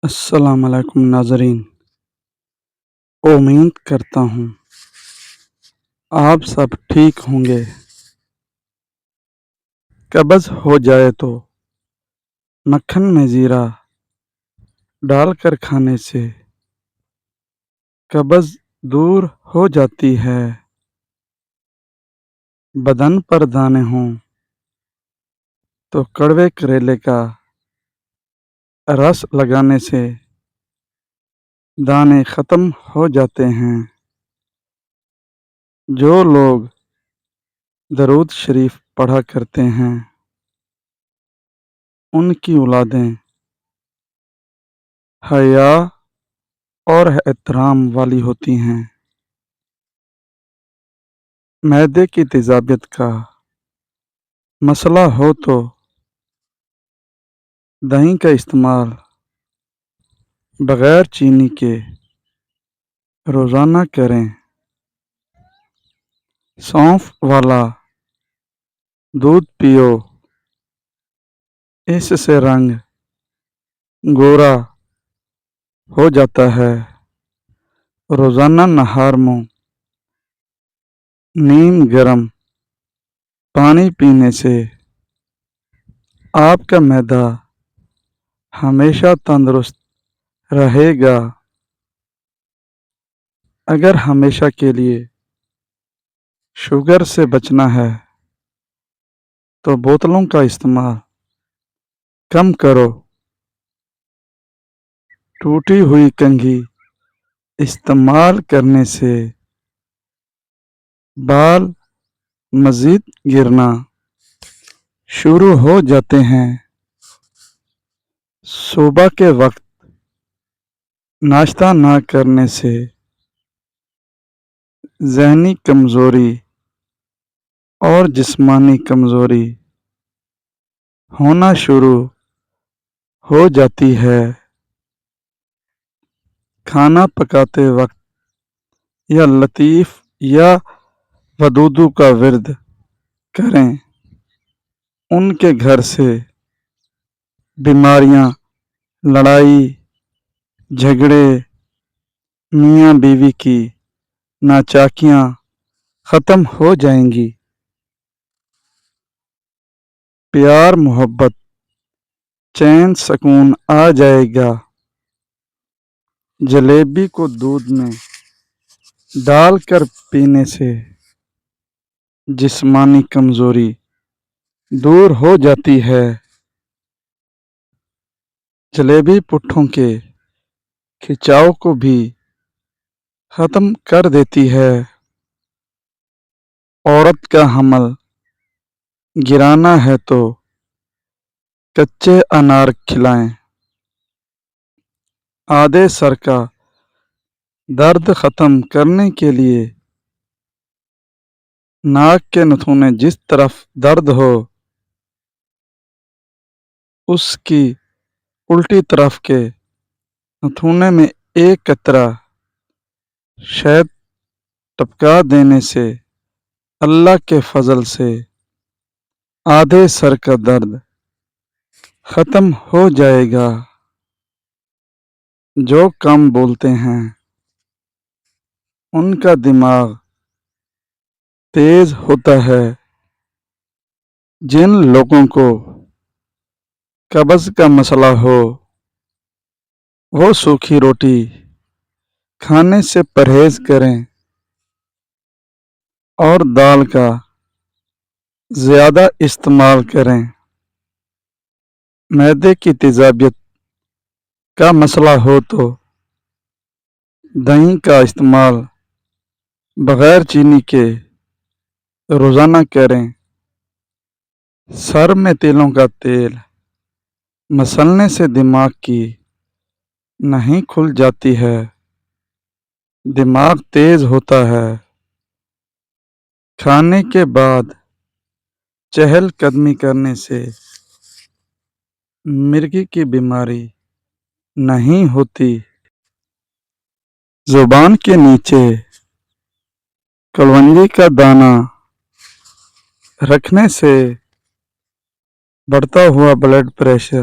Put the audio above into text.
السلام علیکم ناظرین، امید کرتا ہوں آپ سب ٹھیک ہوں گے۔ قبض ہو جائے تو مکھن میں زیرہ ڈال کر کھانے سے قبض دور ہو جاتی ہے۔ بدن پر دانے ہوں تو کڑوے کریلے کا رس لگانے سے دانے ختم ہو جاتے ہیں۔ جو لوگ درود شریف پڑھا کرتے ہیں ان کی اولادیں حیا اور احترام والی ہوتی ہیں۔ معدے کی تیزابیت کا مسئلہ ہو تو دہی کا استعمال بغیر چینی کے روزانہ کریں۔ سونف والا دودھ پیو، اس سے رنگ گورا ہو جاتا ہے۔ روزانہ نہار منہ نیم گرم پانی پینے سے آپ کا معدہ ہمیشہ تندرست رہے گا۔ اگر ہمیشہ کے لیے شوگر سے بچنا ہے تو بوتلوں کا استعمال کم کرو۔ ٹوٹی ہوئی کنگھی استعمال کرنے سے بال مزید گرنا شروع ہو جاتے ہیں۔ صبح کے وقت ناشتہ نہ کرنے سے ذہنی کمزوری اور جسمانی کمزوری ہونا شروع ہو جاتی ہے۔ کھانا پکاتے وقت یا لطیف یا ودودو کا ورد کریں۔ ان کے گھر سے بیماریاں، لڑائی جھگڑے، میاں بیوی کی ناچاکیاں ختم ہو جائیں گی۔ پیار محبت چین سکون آ جائے گا۔ جلیبی کو دودھ میں ڈال کر پینے سے جسمانی کمزوری دور ہو جاتی ہے۔ جلیبی پٹھوں کے کھچاؤ کو بھی ختم کر دیتی ہے۔ عورت کا حمل گرانا ہے تو کچے انار کھلائیں۔ آدھے سر کا درد ختم کرنے کے لیے ناک کے نتھونے جس طرف درد ہو اس کی الٹی طرف کے نتھونے میں ایک قطرہ شہد ٹپکا دینے سے اللہ کے فضل سے آدھے سر کا درد ختم ہو جائے گا۔ جو کم بولتے ہیں ان کا دماغ تیز ہوتا ہے۔ جن لوگوں کو قبض کا مسئلہ ہو وہ سوکھی روٹی کھانے سے پرہیز کریں اور دال کا زیادہ استعمال کریں۔ معدے کی تیزابیت کا مسئلہ ہو تو دہی کا استعمال بغیر چینی کے روزانہ کریں۔ سر میں تیلوں کا تیل مسلنے سے دماغ کی نہیں کھل جاتی ہے، دماغ تیز ہوتا ہے۔ کھانے کے بعد چہل قدمی کرنے سے مرگی کی بیماری نہیں ہوتی۔ زبان کے نیچے کلونجی کا دانہ رکھنے سے بڑھتا ہوا بلڈ پریشر